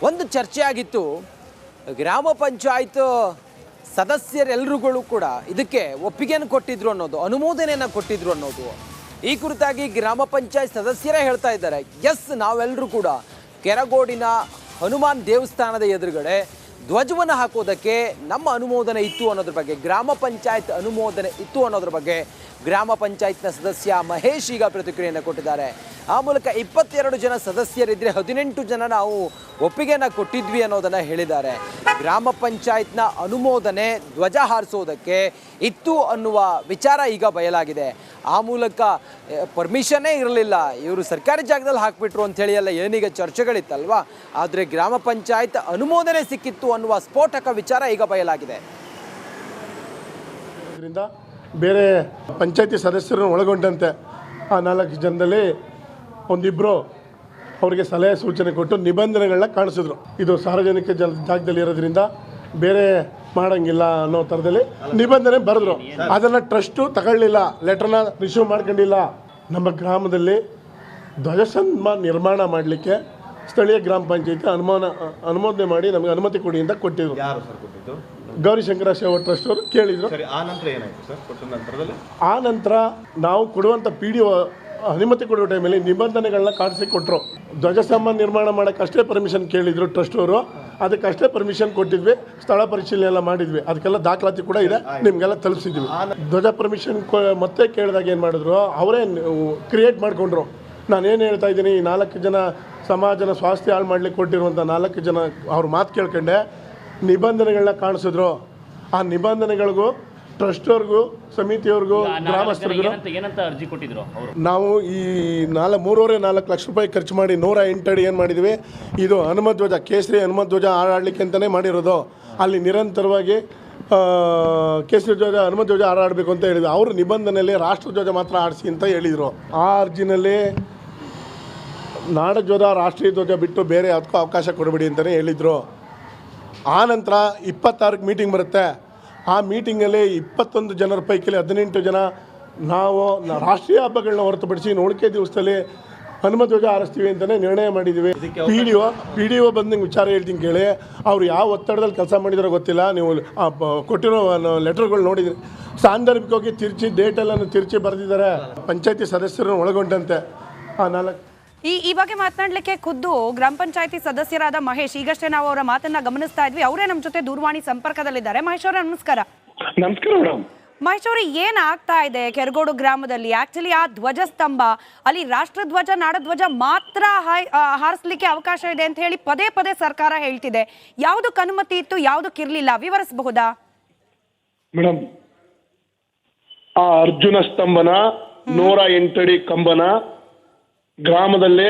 ಒಂದು ಚರ್ಚೆ ಆಗಿತ್ತು. ಗ್ರಾಮ ಪಂಚಾಯತ್ ಸದಸ್ಯರೆಲ್ಲರೂ ಕೂಡ ಇದಕ್ಕೆ ಒಪ್ಪಿಗೆಯನ್ನು ಕೊಟ್ಟಿದ್ರು ಅನ್ನೋದು, ಅನುಮೋದನೆಯನ್ನು ಕೊಟ್ಟಿದ್ರು ಅನ್ನೋದು. ಈ ಕುರಿತಾಗಿ ಗ್ರಾಮ ಪಂಚಾಯತ್ ಸದಸ್ಯರೇ ಹೇಳ್ತಾ ಇದ್ದಾರೆ, ಎಸ್ ನಾವೆಲ್ಲರೂ ಕೂಡ ಕೆರಗೋಡಿನ ಹನುಮಾನ್ ದೇವಸ್ಥಾನದ ಎದುರುಗಡೆ ಧ್ವಜವನ್ನು ಹಾಕೋದಕ್ಕೆ ನಮ್ಮ ಅನುಮೋದನೆ ಇತ್ತು ಅನ್ನೋದ್ರ ಬಗ್ಗೆ, ಗ್ರಾಮ ಪಂಚಾಯತ್ ಅನುಮೋದನೆ ಇತ್ತು ಅನ್ನೋದ್ರ ಬಗ್ಗೆ ಗ್ರಾಮ ಪಂಚಾಯತ್ನ ಸದಸ್ಯ ಮಹೇಶ್ ಈಗ ಪ್ರತಿಕ್ರಿಯೆಯನ್ನು ಕೊಟ್ಟಿದ್ದಾರೆ. ಆ ಮೂಲಕ 22 ಜನ ಸದಸ್ಯರಿದ್ದರೆ 18 ಜನ ನಾವು ಒಪ್ಪಿಗೆಯನ್ನು ಕೊಟ್ಟಿದ್ವಿ ಅನ್ನೋದನ್ನು ಹೇಳಿದ್ದಾರೆ. ಗ್ರಾಮ ಪಂಚಾಯತ್ನ ಅನುಮೋದನೆ ಧ್ವಜ ಹಾರಿಸೋದಕ್ಕೆ ಇತ್ತು ಅನ್ನುವ ವಿಚಾರ ಈಗ ಬಯಲಾಗಿದೆ. ಆ ಮೂಲಕ ಪರ್ಮಿಷನ್ನೇ ಇರಲಿಲ್ಲ, ಇವರು ಸರ್ಕಾರಿ ಜಾಗದಲ್ಲಿ ಹಾಕಿಬಿಟ್ರು ಅಂಥೇಳಿ ಎಲ್ಲ ಏನೀಗ ಚರ್ಚೆಗಳಿತ್ತಲ್ವಾ. ಆದರೆ ಗ್ರಾಮ ಪಂಚಾಯತ್ ಅನುಮೋದನೆ ಸಿಕ್ಕಿತ್ತು ಅನ್ನುವ ಸ್ಫೋಟಕ ವಿಚಾರ ಈಗ ಬಯಲಾಗಿದೆ. ಬೇರೆ ಪಂಚಾಯತಿ ಸದಸ್ಯರನ್ನು ಒಳಗೊಂಡಂತೆ ಆ 4 ಜನದಲ್ಲಿ ಒಂದಿಬ್ಬರು ಅವರಿಗೆ ಸಲಹೆ ಸೂಚನೆ ಕೊಟ್ಟು ನಿಬಂಧನೆಗಳನ್ನ ಕಾಣಿಸಿದ್ರು. ಇದು ಸಾರ್ವಜನಿಕ ಜಾಗದಲ್ಲಿ ಇರೋದ್ರಿಂದ ಬೇರೆ ಮಾಡೋಂಗಿಲ್ಲ ಅನ್ನೋ ಥರದಲ್ಲಿ ನಿಬಂಧನೆ ಬರೆದ್ರು. ಅದನ್ನು ಟ್ರಸ್ಟು ತಗೊಳ್ಳಿಲ್ಲ, ಲೆಟ್ರನ್ನ ರಿಸೀವ್ ಮಾಡ್ಕೊಂಡಿಲ್ಲ. ನಮ್ಮ ಗ್ರಾಮದಲ್ಲಿ ಧ್ವಜಸ್ತಂಭ ನಿರ್ಮಾಣ ಮಾಡಲಿಕ್ಕೆ ಸ್ಥಳೀಯ ಗ್ರಾಮ ಪಂಚಾಯತಿ ಅನುಮೋದನೆ ಮಾಡಿ ನಮಗೆ ಅನುಮತಿ ಕೊಡಿ ಅಂತ ಕೊಟ್ಟಿದ್ರು. ಗೌರಿಶಂಕರ ಸೇವಾ ಟ್ರಸ್ಟ್ ಅವರು ಕೇಳಿದ್ರು. ಆ ನಂತರ ನಾವು ಕೊಡುವಂಥ PDO ಅನುಮತಿ ಕೊಡುವ ಟೈಮಲ್ಲಿ ನಿಬಂಧನೆಗಳನ್ನ ಕಾಡಿಸಿ ಕೊಟ್ಟರು. ಧ್ವಜಸ್ತಂಭ ನಿರ್ಮಾಣ ಮಾಡೋಕ್ಕಷ್ಟೇ ಪರ್ಮಿಷನ್ ಕೇಳಿದ್ರು ಟ್ರಸ್ಟ್ ಅವರು, ಅದಕ್ಕಷ್ಟೇ ಪರ್ಮಿಷನ್ ಕೊಟ್ಟಿದ್ವಿ. ಸ್ಥಳ ಪರಿಶೀಲನೆ ಎಲ್ಲ ಮಾಡಿದ್ವಿ, ಅದಕ್ಕೆಲ್ಲ ದಾಖಲಾತಿ ಕೂಡ ಇದೆ, ನಿಮಗೆಲ್ಲ ತಲುಪಿಸಿದ್ವಿ. ಧ್ವಜ ಪರ್ಮಿಷನ್ ಮತ್ತೆ ಕೇಳಿದಾಗ ಏನು ಮಾಡಿದ್ರು, ಅವರೇ ಕ್ರಿಯೇಟ್ ಮಾಡಿಕೊಂಡ್ರು. ನಾನೇನು ಹೇಳ್ತಾ ಇದ್ದೀನಿ, ಈ 4 ಜನ ಸಮಾಜನ ಸ್ವಾಸ್ಥ್ಯ ಹಾಳು ಮಾಡ್ಲಿಕ್ಕೆ ಕೊಟ್ಟಿರುವಂಥ 4 ಜನ ಅವ್ರ ಮಾತು ಕೇಳ್ಕೊಂಡೆ ನಿಬಂಧನೆಗಳನ್ನ ಕಾಣಿಸಿದ್ರು. ಆ ನಿಬಂಧನೆಗಳಿಗೂ ಟ್ರಸ್ಟವ್ರಿಗೂ ಸಮಿತಿಯವ್ರಿಗೂ ಗ್ರಾಮಸ್ಥರಿಗೂ ಅರ್ಜಿ ಕೊಟ್ಟಿದ್ರು. ನಾವು ಈ 3.5-4 ಲಕ್ಷ ರೂಪಾಯಿ ಖರ್ಚು ಮಾಡಿ 108 ಅಡಿ ಏನು ಮಾಡಿದ್ವಿ, ಇದು ಹನುಮಧ್ವಜ ಕೇಸರಿ ಹನುಮಧ್ವಜ ಹಾರಾಡಲಿಕ್ಕೆ ಅಂತಲೇ ಮಾಡಿರೋದು. ಅಲ್ಲಿ ನಿರಂತರವಾಗಿ ಕೇಸರಿ ಧ್ವಜ ಹನುಮಧ್ವಜ ಹಾರಾಡಬೇಕು ಅಂತ ಹೇಳಿದ್ವಿ. ಅವರು ನಿಬಂಧನೆಯಲ್ಲಿ ರಾಷ್ಟ್ರಧ್ವಜ ಮಾತ್ರ ಆಡಿಸಿ ಅಂತ ಹೇಳಿದರು. ಆ ಅರ್ಜಿನಲ್ಲಿ ನಾಡಧ್ವಜ ರಾಷ್ಟ್ರೀಯ ಧ್ವಜ ಬಿಟ್ಟು ಬೇರೆ ಯಾವುದಕ್ಕೂ ಅವಕಾಶ ಕೊಡಬೇಡಿ ಅಂತಲೇ ಹೇಳಿದರು. ಆ ನಂತರ 26ಕ್ಕೆ ಮೀಟಿಂಗ್ ಬರುತ್ತೆ. ಆ ಮೀಟಿಂಗಲ್ಲಿ 21 ಜನರ ಪೈಕಿ 18 ಜನ ನಾವು ರಾಷ್ಟ್ರೀಯ ಹಬ್ಬಗಳನ್ನ ಹೊರತುಪಡಿಸಿ ಉಳಿಕೆ ದಿವಸದಲ್ಲಿ ಹನುಮಧ್ವಜ ಹಾರಿಸ್ತೀವಿ ಅಂತಲೇ ನಿರ್ಣಯ ಮಾಡಿದ್ದೀವಿ. PDO ಬಂದು ನಿಮ್ಗೆ ವಿಚಾರ ಹೇಳ್ತೀನಿ ಕೇಳಿ. ಅವ್ರು ಯಾವ ಒತ್ತಡದಲ್ಲಿ ಕೆಲಸ ಮಾಡಿದಾರೋ ಗೊತ್ತಿಲ್ಲ, ನೀವು ಕೊಟ್ಟಿರೋ ಲೆಟರ್ಗಳು ನೋಡಿದ್ರಿ. ಸಾಂದರ್ಭಿಕವಾಗಿ ತಿರ್ಚಿ ಡೇಟೆಲ್ಲನ್ನು ತಿರ್ಚಿ ಬರೆದಿದ್ದಾರೆ. ಪಂಚಾಯತಿ ಸದಸ್ಯರನ್ನು ಒಳಗೊಂಡಂತೆ ಆ 4 ಈ ಬಗ್ಗೆ ಮಾತನಾಡಲಿಕ್ಕೆ ಖುದ್ದು ಗ್ರಾಮ ಪಂಚಾಯತಿ ಸದಸ್ಯರಾದ ಮಹೇಶ್, ಈಗಷ್ಟೇ ನಾವು ಅವರ ಮಾತನ್ನ ಗಮನಿಸ್ತಾ ಇದ್ವಿ, ಅವರೇ ನಮ್ಮ ಜೊತೆ ದೂರವಾಣಿ ಸಂಪರ್ಕದಲ್ಲಿದ್ದಾರೆ. ಮಹೇಶ್ ಅವರೇ ನಮಸ್ಕಾರ. ನಮಸ್ಕಾರ ಮೇಡಮ್. ಮಹೇಶ್ ಅವರೇ, ಏನಾಗ್ತಾ ಇದೆ ಕೆರಗೋಡು ಗ್ರಾಮದಲ್ಲಿ? ಆಕ್ಚುಲಿ ಆ ಧ್ವಜಸ್ತಂಭ ಅಲ್ಲಿ ರಾಷ್ಟ್ರಧ್ವಜ ನಾಡಧ್ವಜ ಮಾತ್ರ ಹಾರಿಸ್ಲಿಕ್ಕೆ ಅವಕಾಶ ಇದೆ ಅಂತ ಹೇಳಿ ಪದೇ ಪದೇ ಸರ್ಕಾರ ಹೇಳ್ತಿದೆ. ಯಾವುದಕ್ಕೆ ಅನುಮತಿ ಇತ್ತು, ಯಾವುದಕ್ಕಿರ್ಲಿಲ್ಲ, ವಿವರಿಸಬಹುದಾ ಮೇಡಮ್? ಆ ಅರ್ಜುನ ಸ್ತಂಭನ 108 ಅಡಿ ಕಂಬನ ಗ್ರಾಮದಲ್ಲಿ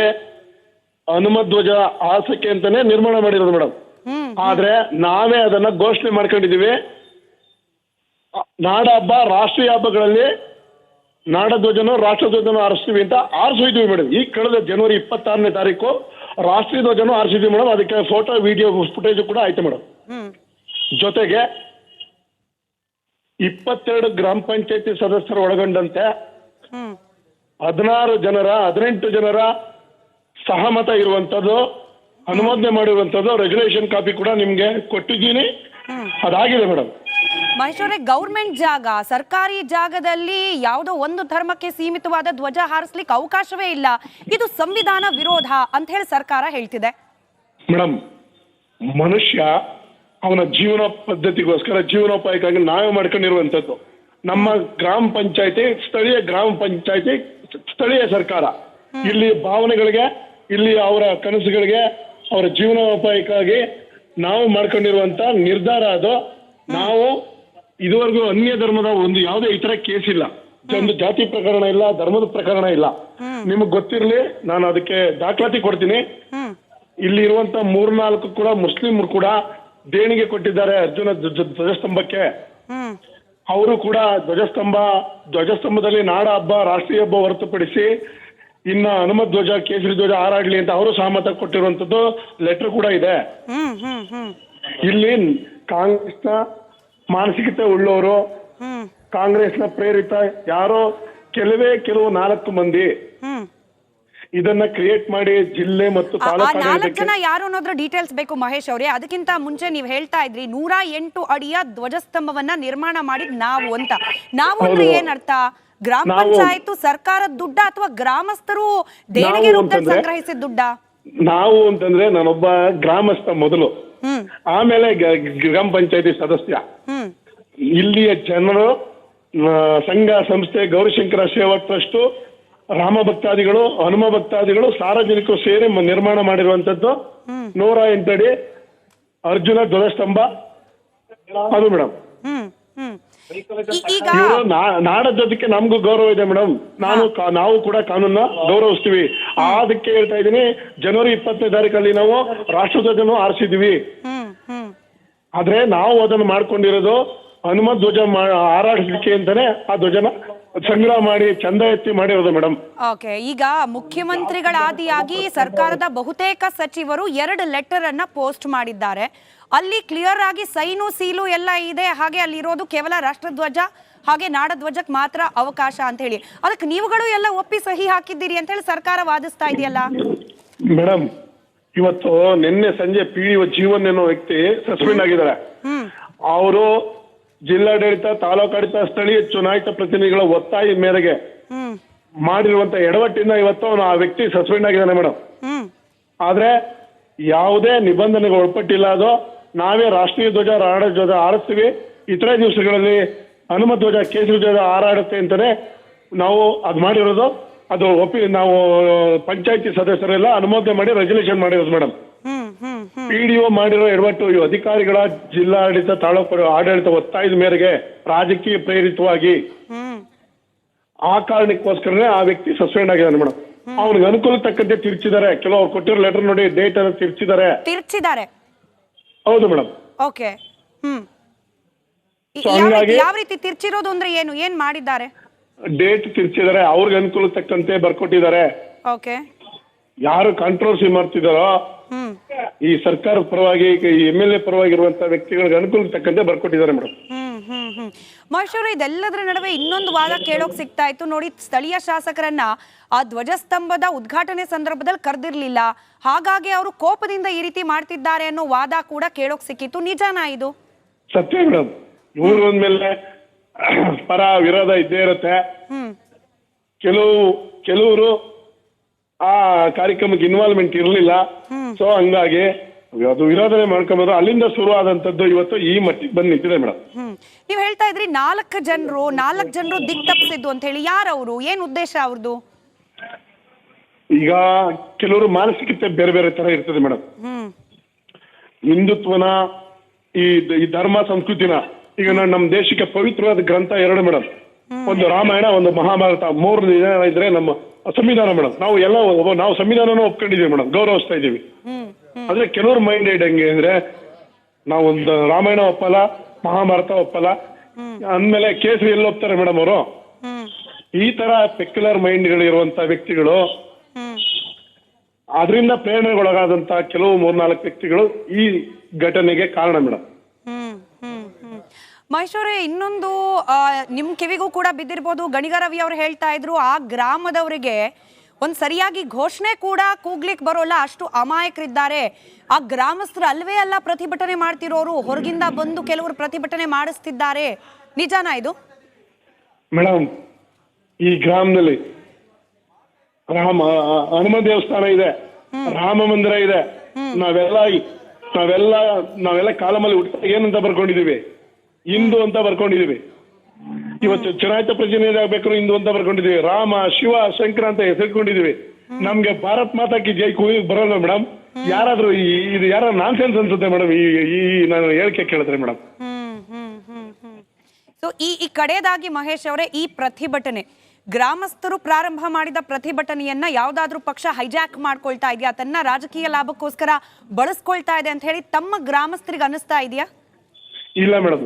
ಹನುಮಧ್ವಜ ಹಾರಿಸಕ್ಕೆ ಅಂತಾನೆ ನಿರ್ಮಾಣ ಮಾಡಿರೋದು ಮೇಡಮ್. ಆದ್ರೆ ನಾವೇ ಅದನ್ನ ಘೋಷಣೆ ಮಾಡ್ಕೊಂಡಿದೀವಿ. ನಾಡ ಹಬ್ಬ ರಾಷ್ಟ್ರೀಯ ಹಬ್ಬಗಳಲ್ಲಿ ನಾಡಧ್ವಜನೂ ರಾಷ್ಟ್ರಧ್ವಜನೂ ಹಾರಿಸ್ತೀವಿ ಅಂತ ಹಾರಿಸಿದ್ವಿ ಮೇಡಮ್. ಈ ಕಳೆದ ಜನವರಿ 26ನೇ ತಾರೀಕು ರಾಷ್ಟ್ರೀಯ ಧ್ವಜನೂ ಹಾರಿಸಿದ್ವಿ ಮೇಡಮ್. ಅದಕ್ಕೆ ಫೋಟೋ ವಿಡಿಯೋ ಫುಟೇಜ್ ಕೂಡ ಆಯ್ತು ಮೇಡಮ್. ಜೊತೆಗೆ 22 ಗ್ರಾಮ ಪಂಚಾಯತಿ ಸದಸ್ಯರು ಒಳಗೊಂಡಂತೆ 18 ಜನರ ಸಹಮತ ಇರುವಂತದ್ದು, ಅನುಮೋದನೆ ಮಾಡಿರುವಂತದ್ದು ರೆಗ್ಯುಲೇಷನ್ ಕಾಪಿ ಕೂಡ ನಿಮ್ಗೆ ಕೊಟ್ಟಿದ್ದೀನಿ. ಅದಾಗಿದೆ ಮೇಡಮ್. ಮಹೇಶ್ ಅವರೇ, ಗೌರ್ಮೆಂಟ್ ಜಾಗ, ಸರ್ಕಾರಿ ಜಾಗದಲ್ಲಿ ಯಾವುದೋ ಒಂದು ಧರ್ಮಕ್ಕೆ ಸೀಮಿತವಾದ ಧ್ವಜ ಹಾರಿಸ್ಲಿಕ್ಕೆ ಅವಕಾಶವೇ ಇಲ್ಲ, ಇದು ಸಂವಿಧಾನ ವಿರೋಧ ಅಂತ ಹೇಳಿ ಸರ್ಕಾರ ಹೇಳ್ತಿದೆ. ಮೇಡಮ್, ಮನುಷ್ಯ ಅವನ ಜೀವನ ಪದ್ಧತಿಗೋಸ್ಕರ ಜೀವನೋಪಾಯಕ್ಕಾಗಿ ನಾವೇ ಮಾಡ್ಕೊಂಡಿರುವಂತದ್ದು. ನಮ್ಮ ಗ್ರಾಮ ಪಂಚಾಯತಿ ಸ್ಥಳೀಯ ಗ್ರಾಮ ಪಂಚಾಯತಿ ಸ್ಥಳೀಯ ಸರ್ಕಾರ. ಇಲ್ಲಿ ಭಾವನೆಗಳಿಗೆ, ಇಲ್ಲಿ ಅವರ ಕನಸುಗಳಿಗೆ, ಅವರ ಜೀವನೋಪಾಯಕ್ಕಾಗಿ ನಾವು ಮಾಡ್ಕೊಂಡಿರುವಂತ ನಿರ್ಧಾರ ಅದು. ನಾವು ಇದುವರೆಗೂ ಅನ್ಯ ಧರ್ಮದ ಒಂದು ಯಾವುದೇ ಈ ತರ ಕೇಸ್ ಇಲ್ಲ, ಒಂದು ಜಾತಿ ಪ್ರಕರಣ ಇಲ್ಲ, ಧರ್ಮದ ಪ್ರಕರಣ ಇಲ್ಲ. ನಿಮಗ್ ಗೊತ್ತಿರ್ಲಿ, ನಾನು ಅದಕ್ಕೆ ದಾಖಲಾತಿ ಕೊಡ್ತೀನಿ. ಇಲ್ಲಿ ಇರುವಂತ 3-4 ಕೂಡ ಮುಸ್ಲಿಮರು ಕೂಡ ದೇಣಿಗೆ ಕೊಟ್ಟಿದ್ದಾರೆ ಅರ್ಜುನ ಧ್ವಜಸ್ತಂಭಕ್ಕೆ. ಅವರು ಕೂಡ ಧ್ವಜಸ್ತಂಭದಲ್ಲಿ ನಾಡ ಹಬ್ಬ ರಾಷ್ಟ್ರೀಯ ಹಬ್ಬ ಹೊರತುಪಡಿಸಿ ಇನ್ನ ಹನುಮಧ್ವಜ ಕೇಸರಿ ಧ್ವಜ ಹಾರಾಡ್ಲಿ ಅಂತ ಅವರು ಸಹಮತ ಕೊಟ್ಟಿರುವಂತದ್ದು ಲೆಟರ್ ಕೂಡ ಇದೆ. ಇಲ್ಲಿ ಕಾಂಗ್ರೆಸ್ನ ಮಾನಸಿಕತೆ ಉಳ್ಳವರು, ಕಾಂಗ್ರೆಸ್ನ ಪ್ರೇರಿತ ಯಾರೋ ಕೆಲವು 4 ಮಂದಿ ಇದನ್ನ ಕ್ರಿಯೇಟ್ ಮಾಡಿ ಜಿಲ್ಲೆ ಮತ್ತು ಆ ತಾಲೂಕು 4 ಜನ ಯಾರು ಅನ್ನೋದ್ರ ಡೀಟೇಲ್ಸ್ ಬೇಕು ಮಹೇಶ್ ಅವರೇ. ಅದಕ್ಕಿಂತ ಮುಂಚೆ ನೀವು ಹೇಳ್ತಾ ಇದ್ರಿ 108 ಅಡಿಯ ಧ್ವಜಸ್ತಂಭವನ್ನ ನಿರ್ಮಾಣ ಮಾಡಿದ್ ನಾವು ಅಂತ. ನಾವು ಅಂದ್ರೆ ಏನರ್ಥ? ಗ್ರಾಮ ಪಂಚಾಯತ್ ಸರ್ಕಾರದ ದುಡ್ಡ ಅಥವಾ ಗ್ರಾಮಸ್ಥರು ದೇಣಿಗೆ ರೂಪದಲ್ಲಿ ಸಂಗ್ರಹಿಸಿದ ದುಡ್ಡ? ನಾವು ಅಂತಂದ್ರೆ ನಾನೊಬ್ಬ ಗ್ರಾಮಸ್ಥ ಮೊದಲು, ಆಮೇಲೆ ಗ್ರಾಮ ಪಂಚಾಯತಿ ಸದಸ್ಯ. ಇಲ್ಲಿಯ ಜನರು, ಸಂಘ ಸಂಸ್ಥೆ, ಗೌರಿಶಂಕರ ಸೇವಾ ಟ್ರಸ್ಟ್, ರಾಮ ಭಕ್ತಾದಿಗಳು, ಹನುಮ ಭಕ್ತಾದಿಗಳು, ಸಾರ್ವಜನಿಕರು ಸೇರಿ ನಿರ್ಮಾಣ ಮಾಡಿರುವಂತದ್ದು 108 ಅಡಿ ಅರ್ಜುನ ಧ್ವಜಸ್ತಂಭ ಅದು ಮೇಡಮ್. ಈಗ ನಾಡ ಧ್ವಜಕ್ಕೆ ನಮಗೂ ಗೌರವ ಇದೆ ಮೇಡಮ್. ನಾವು ಕೂಡ ಕಾನೂನ ಗೌರವಿಸ್ತೀವಿ. ಅದಕ್ಕೆ ಹೇಳ್ತಾ ಇದ್ದೀನಿ, ಜನವರಿ 20ನೇ ತಾರೀಕಲ್ಲಿ ನಾವು ರಾಷ್ಟ್ರಧ್ವಜನು ಆರಿಸಿದ್ವಿ. ಆದ್ರೆ ನಾವು ಅದನ್ನು ಮಾಡ್ಕೊಂಡಿರೋದು ಹನುಮ ಧ್ವಜ ಹಾರಾಡಿಸ್ಲಿಕ್ಕೆ ಅಂತಾನೆ ಆ ಧ್ವಜನ ಸಂಗ್ರಹ ಮಾಡಿ ಚಂದ ಎತ್ತಿ ಮಾಡಿರೋದು ಮೇಡಮ್. ಓಕೆ, ಈಗ ಮುಖ್ಯಮಂತ್ರಿಗಳಾದಿಯಾಗಿ ಸರ್ಕಾರದ ಬಹುತೇಕ ಸಚಿವರು 2 ಲೆಟರ್ ಅನ್ನ ಪೋಸ್ಟ್ ಮಾಡಿದ್ದಾರೆ. ಅಲ್ಲಿ ಕ್ಲಿಯರ್ ಆಗಿ ಸೈನು ಸೀಲು ಎಲ್ಲ ಇದೆ. ಹಾಗೆ ಅಲ್ಲಿರೋದು ಕೇವಲ ರಾಷ್ಟ್ರಧ್ವಜ ಹಾಗೆ ನಾಡಧ್ವಜಕ್ಕೆ ಮಾತ್ರ ಅವಕಾಶ ಅಂತ ಹೇಳಿ, ಅದಕ್ಕೆ ನೀವುಗಳು ಎಲ್ಲ ಒಪ್ಪಿ ಸಹಿ ಹಾಕಿದ್ದೀರಿ ಅಂತ ಹೇಳಿ ಸರ್ಕಾರ ವಾದಿಸ್ತಾ ಇದೆಯಲ್ಲ ಮೇಡಮ್. ಇವತ್ತು ನಿನ್ನೆ ಸಂಜೆ PDO ಜೀವನ್ ಅನ್ನೋ ವ್ಯಕ್ತಿ ಸಸ್ಪೆಂಡ್ ಆಗಿದ್ದಾರೆ. ಅವರು ಜಿಲ್ಲಾಡಳಿತ, ತಾಲೂಕಾಡಳಿತ, ಸ್ಥಳೀಯ ಚುನಾಯಿತ ಪ್ರತಿನಿಧಿಗಳ ಒತ್ತಾಯ ಮೇರೆಗೆ ಮಾಡಿರುವಂತ ಎಡವಟ್ಟಿಂದ ಇವತ್ತು ಆ ವ್ಯಕ್ತಿ ಸಸ್ಪೆಂಡ್ ಆಗಿದ್ದಾನೆ ಮೇಡಮ್. ಆದ್ರೆ ಯಾವುದೇ ನಿಬಂಧನೆಗೆ ಒಳಪಟ್ಟಿಲ್ಲ. ಅದು ನಾವೇ ರಾಷ್ಟ್ರೀಯ ಧ್ವಜ, ನಾಡಧ್ವಜ ಹಾರಿಸ್ತೀವಿ. ಇತರೆ ದಿವಸಗಳಲ್ಲಿ ಹನುಮ ಧ್ವಜ, ಕೇಸರಿ ಧ್ವಜ ಹಾರಾಡುತ್ತೆ ಅಂತಾನೆ ನಾವು ಅದು ಮಾಡಿರೋದು. ಅದು ನಾವು ಪಂಚಾಯತಿ ಸದಸ್ಯರೆಲ್ಲ ಅನುಮೋದನೆ ಮಾಡಿ ರೆಸಲ್ಯೂಷನ್ ಮಾಡಿರೋದು ಮೇಡಮ್. PDO ಮಾಡಿರೋ ಎಡವಟ್ಟು ಈ ಅಧಿಕಾರಿಗಳ, ಜಿಲ್ಲಾಡಳಿತ, ತಾಲೂಕು ಆಡಳಿತ ಒತ್ತಾಯದ ಮೇರೆಗೆ ರಾಜಕೀಯ ಪ್ರೇರಿತವಾಗಿ ಆ ಕಾರಣಕ್ಕೋಸ್ಕರನೇ ಆ ವ್ಯಕ್ತಿ ಸಸ್ಪೆಂಡ್ ಆಗಿದ್ದಾನೆ ಮೇಡಮ್. ಅವನಿಗೆ ಅನುಕೂಲ ತಕ್ಕಂತೆ ತಿರ್ಚಿದ್ದಾರೆ. ಕೆಲವರು ಕೊಟ್ಟಿರೋ ಲೆಟರ್ ನೋಡಿ ಡೇಟ್ ಅನ್ನು ತಿರ್ಚಿದ್ದಾರೆ. ಹೌದು ಮೇಡಮ್. ಓಕೆ, ಹಂಗಾಗಿ ಯಾವ ರೀತಿ ತಿರ್ಚಿರೋದು ಅಂದ್ರೆ ಏನ್ ಮಾಡಿದ್ದಾರೆ? ಡೇಟ್ ತಿರ್ಚಿದ್ದಾರೆ, ಅವ್ರಿಗೆ ಅನುಕೂಲ ತಕ್ಕಂತೆ ಬರ್ಕೊಟ್ಟಿದ್ದಾರೆ. ಓಕೆ, ಯಾರು ಕಾಂಟ್ರವರ್ಸಿ ಮಾಡ್ತಿದಾರೋ ಈ ಸರ್ಕಾರದ ಪರವಾಗಿ, ಈ MLA ಪರವಾಗಿರುವಂತ ವ್ಯಕ್ತಿಗಳಿಗೆ ಅನುಕೂಲ ತಕ್ಕಂತೆ ಬರ್ಕೊಟ್ಟಿದ್ದಾರೆ ಮೇಡಮ್. ಮಹೇಶ್ವರ, ಇದೆಲ್ಲದರ ನಡುವೆ ಇನ್ನೊಂದು ವಾದ ಕೇಳೋಕ್ ಸಿಗ್ತಾ ಇತ್ತು ನೋಡಿ. ಸ್ಥಳೀಯ ಶಾಸಕರನ್ನ ಆ ಧ್ವಜಸ್ತಂಭದ ಉದ್ಘಾಟನೆ ಸಂದರ್ಭದಲ್ಲಿ ಕರೆದಿರ್ಲಿಲ್ಲ, ಹಾಗಾಗಿ ಅವರು ಕೋಪದಿಂದ ಈ ರೀತಿ ಮಾಡ್ತಿದ್ದಾರೆ ಅನ್ನೋ ವಾದ ಕೂಡ ಕೇಳೋಕ್ ಸಿಕ್ಕಿತ್ತು. ನಿಜಾನಾ ಇದು? ಸತ್ಯ ಮೇಡಮ್. ಇವ್ರು ಒಂದ್ಮೇಲೆ ಪರ ವಿರೋಧ ಇದ್ದೇ ಇರುತ್ತೆ. ಕೆಲವರು ಆ ಕಾರ್ಯಕ್ರಮಕ್ಕೆ ಇನ್ವಾಲ್ವ್ಮೆಂಟ್ ಇರಲಿಲ್ಲ. ಸೊ ಹಂಗಾಗಿ ಅದು ವಿರೋಧನೆ ಮಾಡ್ಕೊಂಬಂದ್ರು. ಅಲ್ಲಿಂದ ಶುರು ಆದಂತದ್ದು ಇವತ್ತು ಈ ಮಟ್ಟಿಗೆ ಬಂದು ನಿಂತಿದೆ ಮೇಡಮ್. ನೀವ್ ಹೇಳ್ತಾ ಇದ್ರಿ 4 ಜನರು ದಿಕ್ ತಪ್ಪಿಸಿದ್ದು ಅಂತ ಹೇಳಿ. ಯಾರವರು? ಏನ್ ಉದ್ದೇಶ ಅವ್ರದ್ದು? ಈಗ ಕೆಲವರು ಮಾನಸಿಕತೆ ಬೇರೆ ಬೇರೆ ತರ ಇರ್ತದೆ ಮೇಡಮ್. ಹಿಂದುತ್ವನ, ಈ ಧರ್ಮ ಸಂಸ್ಕೃತಿನ, ಈಗ ನಮ್ಮ ದೇಶಕ್ಕೆ ಪವಿತ್ರವಾದ ಗ್ರಂಥ 2 ಮೇಡಮ್. ಒಂದು ರಾಮಾಯಣ, ಒಂದು ಮಹಾಭಾರತ. 3 ದಿನ ಇದ್ರೆ ನಮ್ಮ ಸಂವಿಧಾನ ಮೇಡಮ್. ನಾವು ಸಂವಿಧಾನನೂ ಒಪ್ಕೊಂಡಿದೀವಿ ಮೇಡಮ್, ಗೌರವಿಸ್ತಾ ಇದೀವಿ. ಆದ್ರೆ ಕೆಲವ್ರ ಮೈಂಡ್ ಹೆಂಗೆ ಅಂದ್ರೆ, ನಾವೊಂದು ರಾಮಾಯಣ ಒಪ್ಪಲ್ಲ, ಮಹಾಭಾರತ ಒಪ್ಪಲ್ಲ ಅಂದ್ಮೇಲೆ ಕೇಸರಿ ಎಲ್ಲಿ ಒಪ್ತಾರೆ ಮೇಡಮ್ ಅವರು? ಈ ತರ ಪೆಕ್ಯುಲರ್ ಮೈಂಡ್ಗಳಿರುವಂತ ವ್ಯಕ್ತಿಗಳು, ಅದರಿಂದ ಪ್ರೇರಣೆಗೊಳಗಾದಂತ ಕೆಲವು 3-4 ವ್ಯಕ್ತಿಗಳು ಈ ಘಟನೆಗೆ ಕಾರಣ ಮೇಡಮ್. ಮಹೇಶ್ವರೇ, ಇನ್ನೊಂದು ನಿಮ್ ಕಿವಿಗೂ ಕೂಡ ಬಿದ್ದಿರ್ಬೋದು. ಗಣಿಗ ರವಿ ಅವರು ಹೇಳ್ತಾ ಇದ್ರು, ಆ ಗ್ರಾಮದವರಿಗೆ ಒಂದ್ ಸರಿಯಾಗಿ ಘೋಷಣೆ ಕೂಡ ಕೂಗ್ಲಿಕ್ ಬರೋಲ್ಲ, ಅಷ್ಟು ಅಮಾಯಕರಿದ್ದಾರೆ. ಆ ಗ್ರಾಮಸ್ಥರು ಅಲ್ವೇ ಅಲ್ಲ ಪ್ರತಿಭಟನೆ ಮಾಡ್ತಿರೋರು, ಹೊರಗಿಂದ ಬಂದು ಕೆಲವರು ಪ್ರತಿಭಟನೆ ಮಾಡಿಸ್ತಿದ್ದಾರೆ. ನಿಜಾನಾ ಇದು? ಮೇಡಮ್, ಈ ಗ್ರಾಮದಲ್ಲಿ ಹನುಮ ದೇವಸ್ಥಾನ ಇದೆ, ರಾಮ ಮಂದಿರ ಇದೆ. ನಾವೆಲ್ಲ ಕಾಲಮಲ್ಲಿ ಹುಟ್ಟ ಏನಂತ ಬರ್ಕೊಂಡಿದೀವಿ? ಹಿಂದೂ ಅಂತ ಬರ್ಕೊಂಡಿದೀವಿ. ಇವತ್ತು ಚುನಾಯಿತ ಪ್ರತಿನಿಧಿ ಆಗ್ಬೇಕಾದ್ರೂ ಹಿಂದೂ ಅಂತ ಬರ್ಕೊಂಡಿದೀವಿ. ರಾಮ, ಶಿವ, ಶಂಕರ ಅಂತ ಹೆಸರಿಕೊಂಡಿದೀವಿ. ನಮ್ಗೆ ಭಾರತ್ ಮಾತಾ ಕಿ ಜೈ ಕೂಗಿ ಬರೋಲ್ಲ ಮೇಡಮ್. ಯಾರಾದ್ರೂ ಇದು ಯಾರು ನಾನ್ಸೆನ್ಸ್ ಅನ್ಸುತ್ತೆ ಮೇಡಮ್ ಈ ನಾನು ಹೇಳಿಕೆ ಕೇಳಿದ್ರೆ ಮೇಡಮ್. ಸೊ ಈ ಕಡೆಯದಾಗಿ ಮಹೇಶ್ ಅವರೇ, ಈ ಪ್ರತಿಭಟನೆ ಗ್ರಾಮಸ್ಥರು ಪ್ರಾರಂಭ ಮಾಡಿದ ಪ್ರತಿಭಟನೆಯನ್ನ ಯಾವ್ದಾದ್ರೂ ಪಕ್ಷ ಹೈಜಾಕ್ ಮಾಡ್ಕೊಳ್ತಾ ಇದೆಯಾ, ತನ್ನ ರಾಜಕೀಯ ಲಾಭಕ್ಕೋಸ್ಕರ ಬಳಸ್ಕೊಳ್ತಾ ಇದೆ ಅಂತ ಹೇಳಿ ತಮ್ಮ ಗ್ರಾಮಸ್ಥರಿಗೆ ಅನಿಸ್ತಾ ಇದೆಯಾ? ಇಲ್ಲ ಮೇಡಮ್.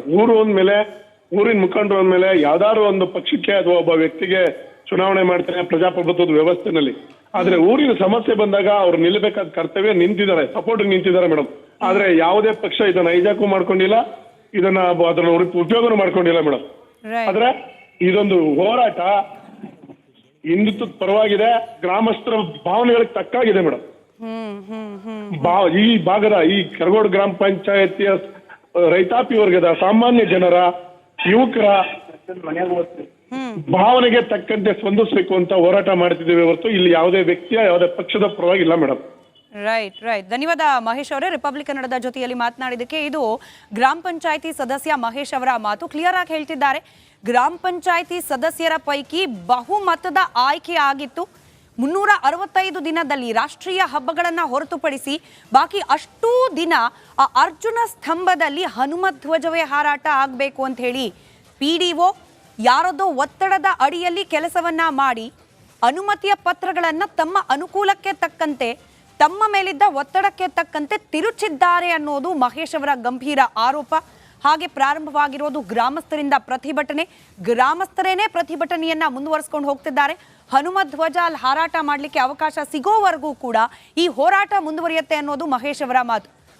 ಊರಿನ ಮುಖಂಡರು ಅಂದ್ಮೇಲೆ ಯಾವ್ದಾದ್ರು ಒಂದು ಪಕ್ಷಕ್ಕೆ ಅಥವಾ ಒಬ್ಬ ವ್ಯಕ್ತಿಗೆ ಚುನಾವಣೆ ಮಾಡ್ತಾರೆ ಪ್ರಜಾಪ್ರಭುತ್ವದ ವ್ಯವಸ್ಥೆನಲ್ಲಿ. ಆದ್ರೆ ಊರಿನ ಸಮಸ್ಯೆ ಬಂದಾಗ ಅವ್ರು ನಿಲ್ಲಬೇಕಾದ ಕರ್ತವ್ಯ ನಿಂತಿದ್ದಾರೆ, ಸಪೋರ್ಟ್ ನಿಂತಿದ್ದಾರೆ ಮೇಡಮ್. ಆದ್ರೆ ಯಾವುದೇ ಪಕ್ಷ ಇದನ್ನ ಹೈಜಾಕು ಮಾಡ್ಕೊಂಡಿಲ್ಲ, ಅದನ್ನ ಉಪಯೋಗನೂ ಮಾಡ್ಕೊಂಡಿಲ್ಲ ಮೇಡಮ್. ಆದ್ರೆ ಇದೊಂದು ಹೋರಾಟ ಹಿಂದುತ್ವದ ಪರವಾಗಿದೆ, ಗ್ರಾಮಸ್ಥರ ಭಾವನೆಗಳಿಗೆ ತಕ್ಕಾಗಿದೆ ಮೇಡಮ್. ಈ ಭಾಗದ ಈ ಕರಗೋಡು ಗ್ರಾಮ ಪಂಚಾಯತಿಯ ರೈತಾಪಿ ವರ್ಗದ ಸಾಮಾನ್ಯ ಜನರ ಯುವಕರ ಭಾವನೆಗೆ ತಕ್ಕಂತೆ ಸ್ಪಂದಿಸಬೇಕು ಅಂತ ಹೋರಾಟ ಮಾಡ್ತಿದ್ದೇವೆ ಹೊರತು ಇಲ್ಲಿ ಯಾವುದೇ ವ್ಯಕ್ತಿಯ ಯಾವುದೇ ಪಕ್ಷದ ಪರವಾಗಿಲ್ಲ ಮೇಡಮ್. ರೈಟ್. ಧನ್ಯವಾದ ಮಹೇಶ್ ಅವರೇ, ರಿಪಬ್ಲಿಕ್ ಕನ್ನಡದ ಜೊತೆಯಲ್ಲಿ ಮಾತನಾಡಿದಕ್ಕೆ. ಇದು ಗ್ರಾಮ ಪಂಚಾಯತಿ ಸದಸ್ಯ ಮಹೇಶ್ ಅವರ ಮಾತು. ಕ್ಲಿಯರ್ ಆಗಿ ಹೇಳ್ತಿದ್ದಾರೆ, ಗ್ರಾಮ ಪಂಚಾಯತಿ ಸದಸ್ಯರ ಪೈಕಿ ಬಹುಮತದ ಆಯ್ಕೆ ಆಗಿತ್ತು. 365 ದಿನದಲ್ಲಿ ರಾಷ್ಟ್ರೀಯ ಹಬ್ಬಗಳನ್ನು ಹೊರತುಪಡಿಸಿ ಬಾಕಿ ಅಷ್ಟೂ ದಿನ ಆ ಅರ್ಜುನ ಸ್ತಂಭದಲ್ಲಿ ಹನುಮತ್ ಧ್ವಜವೇ ಹಾರಾಟ ಆಗಬೇಕು ಅಂತ ಹೇಳಿ PDO ಯಾರದೋ ಒತ್ತಡದ ಅಡಿಯಲ್ಲಿ ಕೆಲಸವನ್ನ ಮಾಡಿ ಅನುಮತಿಯ ಪತ್ರಗಳನ್ನು ತಮ್ಮ ಅನುಕೂಲಕ್ಕೆ ತಕ್ಕಂತೆ, ತಮ್ಮ ಮೇಲಿದ್ದ ಒತ್ತಡಕ್ಕೆ ತಕ್ಕಂತೆ ತಿರುಚಿದ್ದಾರೆ ಅನ್ನೋದು ಮಹೇಶ್ ಅವರ ಗಂಭೀರ ಆರೋಪ. ಹಾಗೆ ಪ್ರಾರಂಭವಾಗಿರೋದು ಗ್ರಾಮಸ್ಥರಿಂದ ಪ್ರತಿಭಟನೆ, ಗ್ರಾಮಸ್ಥರೇನೇ ಪ್ರತಿಭಟನೆಯನ್ನ ಮುಂದುವರಿಸಿಕೊಂಡು ಹೋಗ್ತಿದ್ದಾರೆ. ಹನುಮತ್ ಧ್ವಜ ಅಲ್ಲಿ ಹಾರಾಟ ಮಾಡಲಿಕ್ಕೆ ಅವಕಾಶ ಸಿಗೋವರೆಗೂ ಕೂಡ ಈ ಹೋರಾಟ ಮುಂದುವರಿಯುತ್ತೆ ಅನ್ನೋದು ಮಹೇಶ್ ಅವರ ಮಾತು.